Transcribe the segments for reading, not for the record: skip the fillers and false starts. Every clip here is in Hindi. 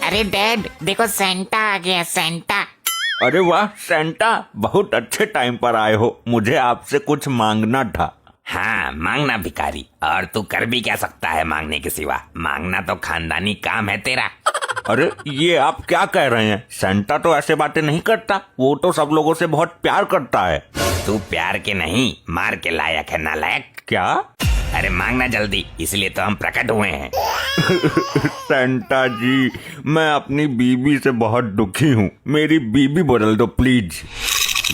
अरे डैड देखो सेंटा आ गया, सेंटा। अरे वाह सेंटा, बहुत अच्छे टाइम पर आए हो। मुझे आपसे कुछ मांगना था। हाँ मांगना भिखारी, और तू कर भी क्या सकता है मांगने के सिवा? मांगना तो खानदानी काम है तेरा। अरे ये आप क्या कह रहे हैं? सेंटा तो ऐसे बातें नहीं करता, वो तो सब लोगों से बहुत प्यार करता है। तू प्यार के नहीं मार के लायक है नालायक। क्या? अरे मांगना जल्दी, इसलिए तो हम प्रकट हुए हैं। सेंटा जी, मैं अपनी बीबी से बहुत दुखी हूँ, मेरी बीबी बदल दो प्लीज।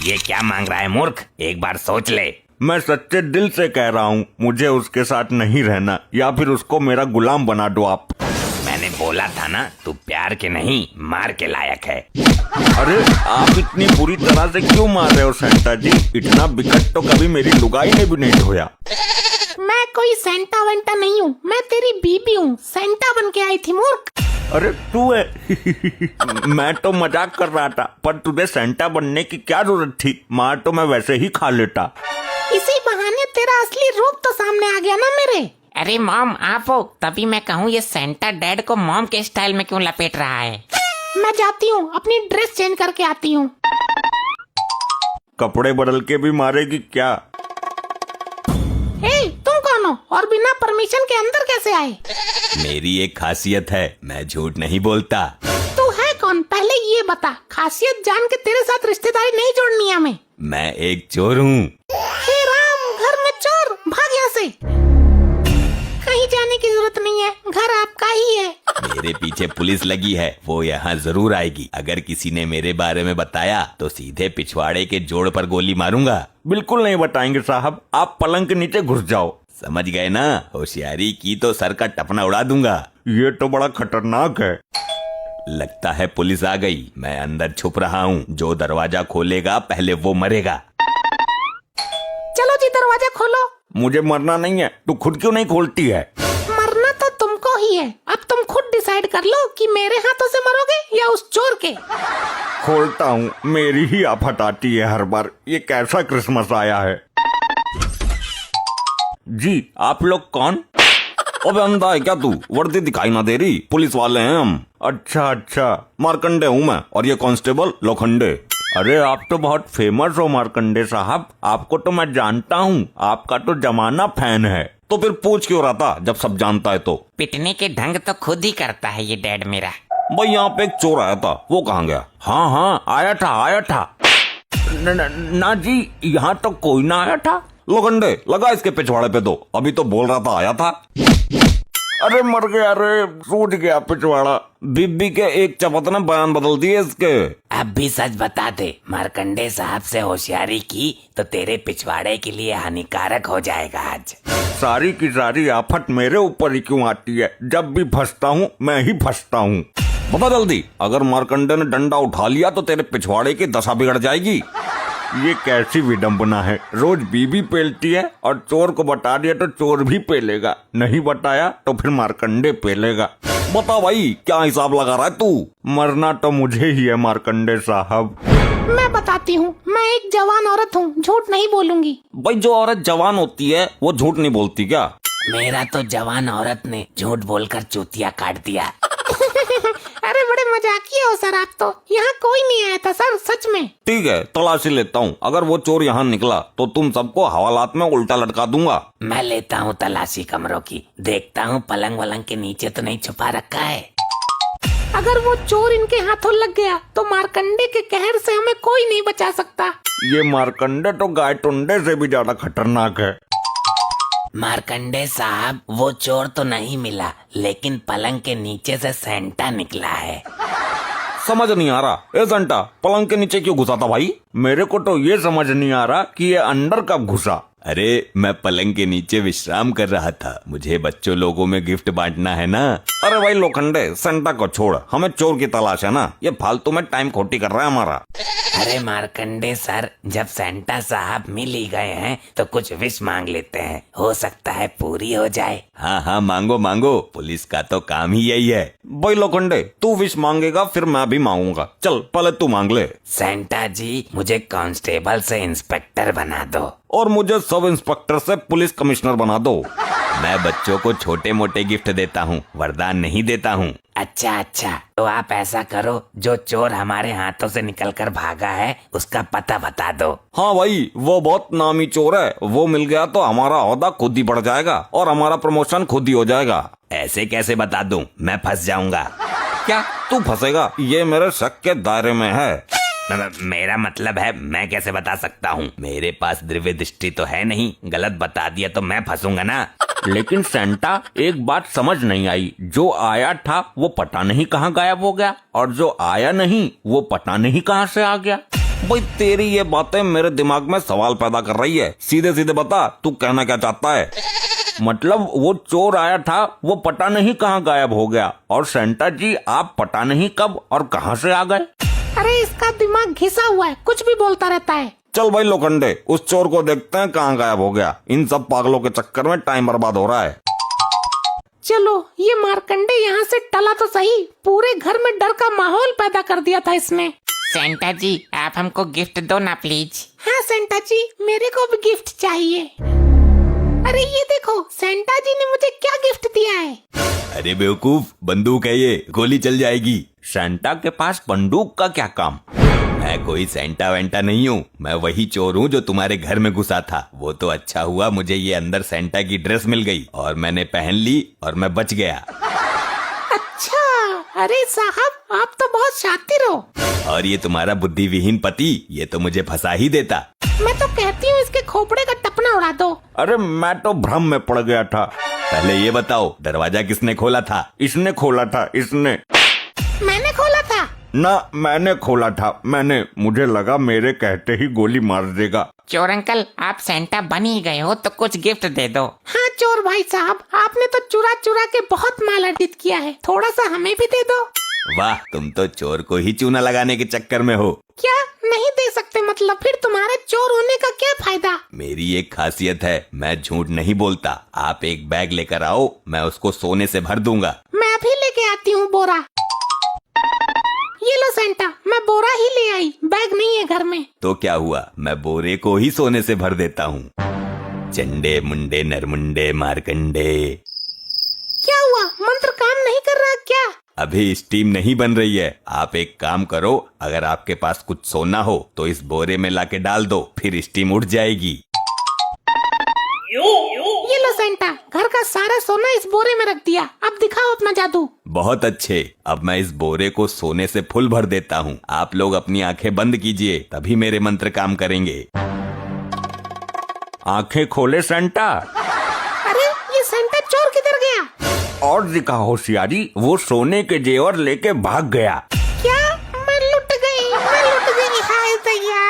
ये क्या मांग रहा है मूर्ख, एक बार सोच ले। मैं सच्चे दिल से कह रहा हूँ, मुझे उसके साथ नहीं रहना, या फिर उसको मेरा गुलाम बना दो आप। मैंने बोला था ना, तू प्यार के नहीं मार के लायक है। अरे आप इतनी बुरी तरह से क्यों मार रहे हो सेंटा जी? इतना बिकट तो कभी मेरी लुगाई ने भी नहीं धोया। मैं कोई सेंटा वेंटा नहीं हूँ, मैं तेरी बीबी हूँ, सेंटा बन के आई थी मूर्ख। अरे तू है? मैं तो मजाक कर रहा था, पर तुझे सेंटा बनने की क्या जरूरत थी? मार तो मैं वैसे ही खा लेता। इसी बहाने तेरा असली रूप तो सामने आ गया ना मेरे। अरे मॉम आप हो, तभी मैं कहूँ ये सेंटा डैड को मॉम के स्टाइल में क्यों लपेट रहा है। मैं जाती हूँ, अपनी ड्रेस चेंज करके आती हूँ। कपड़े बदल के भी मारेगी क्या? हे, तुम कौन हो और बिना परमिशन के अंदर कैसे आए? मेरी एक खासियत है, मैं झूठ नहीं बोलता। तू है कौन पहले ये बता, खासियत जान के तेरे साथ रिश्तेदारी नहीं जोड़नी है हमें। मैं एक चोर हूँ। हे राम, घर में चोर, भाग यहाँ से। कहीं जाने की जरूरत नहीं है, घर आपका ही है। मेरे पीछे पुलिस लगी है, वो यहाँ जरूर आएगी। अगर किसी ने मेरे बारे में बताया तो सीधे पिछवाड़े के जोड़ पर गोली मारूंगा। बिल्कुल नहीं बताएंगे साहब, आप पलंग के नीचे घुस जाओ। समझ गए ना? होशियारी की तो सर का टपना उड़ा दूंगा। ये तो बड़ा खतरनाक है। लगता है पुलिस आ गई, मैं अंदर छुप रहा हूँ। जो दरवाजा खोलेगा पहले वो मरेगा। चलो जी दरवाजा खोलो। मुझे मरना नहीं है, तू खुद क्यों नहीं खोलती है? मरना तो तुमको ही है, अब तुम खुद डिसाइड कर लो कि मेरे हाथों से मरोगे या उस चोर के। खोलता हूँ, मेरी ही आफत आती है हर बार। ये कैसा क्रिसमस आया है? जी आप लोग कौन? अबे अंधा है क्या तू? वर्दी दिखाई ना दे रही? पुलिस वाले हैं हम। अच्छा अच्छा, मार्कंडे हूँ मैं, और ये कांस्टेबल लोखंडे। अरे आप तो बहुत फेमस हो मार्कंडे साहब, आपको तो मैं जानता हूँ, आपका तो जमाना फैन है। तो फिर पूछ क्यों रहा था जब सब जानता है तो? पिटने के ढंग तो खुद ही करता है ये डैड मेरा। भाई यहाँ पे एक चोर आया था, वो कहाँ गया? हाँ हाँ आया था। ना जी, यहाँ तो कोई ना आया था। लोखंडे लगा इसके पिछवाड़े पे दो, अभी तो बोल रहा था आया था। अरे मर गया रे, सूझ गया पिछवाड़ा। बीबी के एक चपत ने बयान बदल दिए इसके। अब भी सच बता दे, मार्कंडे साहब से होशियारी की तो तेरे पिछवाड़े के लिए हानिकारक हो जाएगा आज। सारी की सारी आफत मेरे ऊपर ही क्यों आती है? जब भी फंसता हूँ मैं ही फंसता हूँ। बता जल्दी, अगर मार्कंडे ने डंडा उठा लिया तो तेरे पिछवाड़े की दशा बिगड़ जाएगी। ये कैसी विडंबना है? रोज बीबी पेलती है और चोर को बता दिया तो चोर भी पेलेगा, नहीं बताया तो फिर मार्कंडे पेलेगा। बता भाई, क्या हिसाब लगा रहा है तू? मरना तो मुझे ही है मार्कंडे साहब। मैं बताती हूँ, मैं एक जवान औरत हूँ, झूठ नहीं बोलूंगी। भाई जो औरत जवान होती है वो झूठ नहीं बोलती क्या? मेरा तो जवान औरत ने झूठ बोलकर चूतिया काट दिया। अरे बड़े मजाकिया हो सर आप तो। यहाँ कोई नहीं आया था सर, सच में। ठीक है, तलाशी लेता हूँ। अगर वो चोर यहाँ निकला तो तुम सबको हवालात में उल्टा लटका दूंगा। मैं लेता हूँ तलाशी कमरों की, देखता हूँ पलंग वलंग के नीचे तो नहीं छुपा रखा है। अगर वो चोर इनके हाथों लग गया तो मार्कंडे के कहर से हमें कोई नहीं बचा सकता। ये मार्कंडे तो गाय टुंडे से भी ज्यादा खतरनाक है। मार्कंडे साहब, वो चोर तो नहीं मिला, लेकिन पलंग के नीचे से सेंटा निकला है। समझ नहीं आ रहा, ए संटा पलंग के नीचे क्यों घुसा था भाई? मेरे को तो ये समझ नहीं आ रहा कि ये अंदर कब घुसा। अरे मैं पलंग के नीचे विश्राम कर रहा था, मुझे बच्चों लोगों में गिफ्ट बांटना है ना। अरे भाई लोखंडे, सेंटा को छोड़, हमें चोर की तलाश है ना। ये फालतू में टाइम खोटी कर रहा है हमारा। अरे मार्कंडे सर, जब सेंटा साहब मिल ही गए हैं तो कुछ विश मांग लेते हैं, हो सकता है पूरी हो जाए। हाँ हाँ मांगो मांगो, पुलिस का तो काम ही यही है। भाई लोखंडे, तू विश मांगेगा फिर मैं भी मांगूंगा। चल पहले तू मांग ले। सेंटा जी, मुझे कांस्टेबल से इंस्पेक्टर बना दो। और मुझे सब इंस्पेक्टर से पुलिस कमिश्नर बना दो। मैं बच्चों को छोटे मोटे गिफ्ट देता हूँ, वरदान नहीं देता हूँ। अच्छा अच्छा, तो आप ऐसा करो, जो चोर हमारे हाथों से निकलकर भागा है उसका पता बता दो। हाँ भाई, वो बहुत नामी चोर है, वो मिल गया तो हमारा ओहदा खुद ही बढ़ जाएगा और हमारा प्रमोशन खुद ही हो जाएगा। ऐसे कैसे बता दूं, मैं फंस जाऊंगा। क्या तू फंसेगा? ये मेरे शक के दायरे में है। मेरा मतलब है, मैं कैसे बता सकता हूँ? मेरे पास दिव्य दृष्टि तो है नहीं, गलत बता दिया तो मैं फंसूंगा ना। लेकिन सेंटा, एक बात समझ नहीं आई, जो आया था वो पता नहीं कहाँ गायब हो गया और जो आया नहीं वो पता नहीं कहाँ से आ गया। भाई तेरी ये बातें मेरे दिमाग में सवाल पैदा कर रही है। सीधे सीधे बता, तू कहना क्या चाहता है? मतलब वो चोर आया था, वो पता नहीं कहाँ गायब हो गया, और सेंटा जी आप पता नहीं कब और कहाँ से आ गए। अरे इसका दिमाग घिसा हुआ है, कुछ भी बोलता रहता है। चल भाई लोखंडे, उस चोर को देखते हैं कहाँ गायब हो गया। इन सब पागलों के चक्कर में टाइम बर्बाद हो रहा है। चलो, ये मार्कंडे यहाँ से टला तो सही, पूरे घर में डर का माहौल पैदा कर दिया था इसने। सेंटा जी, आप हमको गिफ्ट दो ना प्लीज। हाँ सेंटा जी, मेरे को भी गिफ्ट चाहिए। अरे ये देखो, सेंटा जी ने मुझे क्या गिफ्ट दिया है। अरे बेवकूफ, बंदूक है ये, गोली चल जाएगी। सेंटा के पास बंदूक का क्या काम? मैं कोई सेंटा वेंटा नहीं हूँ, मैं वही चोर हूँ जो तुम्हारे घर में घुसा था। वो तो अच्छा हुआ मुझे ये अंदर सेंटा की ड्रेस मिल गई और मैंने पहन ली और मैं बच गया। अच्छा, अरे साहब आप तो बहुत शातिर हो। और ये तुम्हारा बुद्धिविहीन पति, ये तो मुझे फंसा ही देता। मैं तो कहती हूँ इसके खोपड़े का टपना उड़ा दो। अरे मैं तो भ्रम में पड़ गया था। पहले ये बताओ, दरवाजा किसने खोला था? इसने खोला था, इसने। मैंने खोला था? ना, मैंने खोला था, मैंने। मुझे लगा मेरे कहते ही गोली मार देगा। चोर अंकल, आप सेंटा बन ही गए हो तो कुछ गिफ्ट दे दो। हाँ चोर भाई साहब, आपने तो चुरा चुरा के बहुत माल अर्जित किया है, थोड़ा सा हमें भी दे दो। वाह, तुम तो चोर को ही चूना लगाने के चक्कर में हो। क्या नहीं दे सकते? मतलब फिर तुम्हारे चोर होने का क्या फायदा? मेरी एक खासियत है, मैं झूठ नहीं बोलता। आप एक बैग लेकर आओ, मैं उसको सोने से भर दूंगा। मैं अभी लेके आती हूँ बोरा। ये लो सेंटा, मैं बोरा ही ले आई, बैग नहीं है घर में। तो क्या हुआ, मैं बोरे को ही सोने से भर देता हूँ। चंडे मुंडे नरमुंडे मारकंडे। क्या हुआ, मंत्र काम नहीं कर रहा क्या? अभी स्टीम नहीं बन रही है। आप एक काम करो, अगर आपके पास कुछ सोना हो तो इस बोरे में लाके डाल दो, फिर स्टीम उठ जाएगी। ये लो सेंटा, घर का सारा सोना इस बोरे में रख दिया, अब दिखाओ अपना जादू। बहुत अच्छे, अब मैं इस बोरे को सोने से फुल भर देता हूँ। आप लोग अपनी आंखें बंद कीजिए, तभी मेरे मंत्र काम करेंगे। आंखें खोले सेंटा। अरे ये सेंटा चोर किधर गया? और दिखा होशियारी, वो सोने के जेवर लेके भाग गया। क्या? मैं लुट गई, हाय दैया।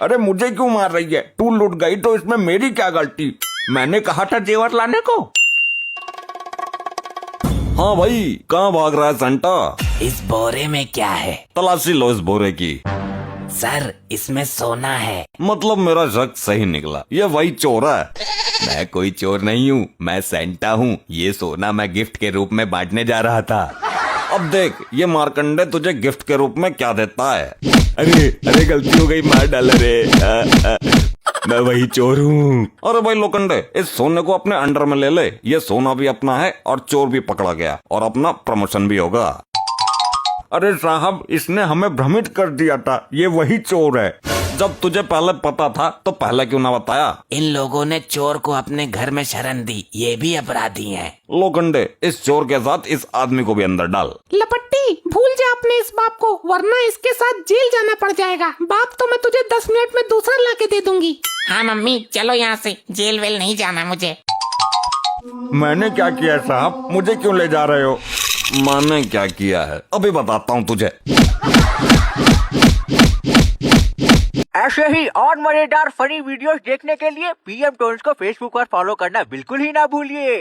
अरे मुझे क्यों मार रही है? तू लुट गई तो इसमें मेरी क्या गलती? मैंने कहा था जेवर लाने को। हाँ भाई, कहाँ भाग रहा है सेंटा? इस बोरे में क्या है? तलाशी लो इस बोरे की। सर, इसमें सोना है। मतलब मेरा शक सही निकला, ये वही चोर है। मैं कोई चोर नहीं हूँ, मैं सेंटा हूँ। ये सोना मैं गिफ्ट के रूप में बांटने जा रहा था। अब देख, ये मार्कंडे तुझे गिफ्ट के रूप में क्या देता है। अरे गलती हो गई, मार डाला रे। मैं वही चोर हूँ। अरे भाई लोखंडे, इस सोने को अपने अंडर में ले ले। ये सोना भी अपना है और चोर भी पकड़ा गया और अपना प्रमोशन भी होगा। अरे साहब, इसने हमें भ्रमित कर दिया था, ये वही चोर है। जब तुझे पहले पता था तो पहले क्यों ना बताया? इन लोगों ने चोर को अपने घर में शरण दी, ये भी अपराधी हैं। लोखंडे, इस चोर के साथ इस आदमी को भी अंदर डाल। लपट्टी, भूल जा अपने इस बाप को, वरना इसके साथ जेल जाना पड़ जाएगा। बाप तो मैं तुझे 10 मिनट में दूसरा लाके दे दूंगी। हाँ मम्मी, चलो यहाँ से, जेल वेल नहीं जाना मुझे। मैंने क्या किया साहब? मुझे क्यों ले जा रहे हो? मैंने क्या किया है अभी बताता हूँ तुझे। ऐसे ही और मजेदार फनी वीडियोस देखने के लिए पीएम टोन्स को फेसबुक पर फॉलो करना बिल्कुल ही ना भूलिए।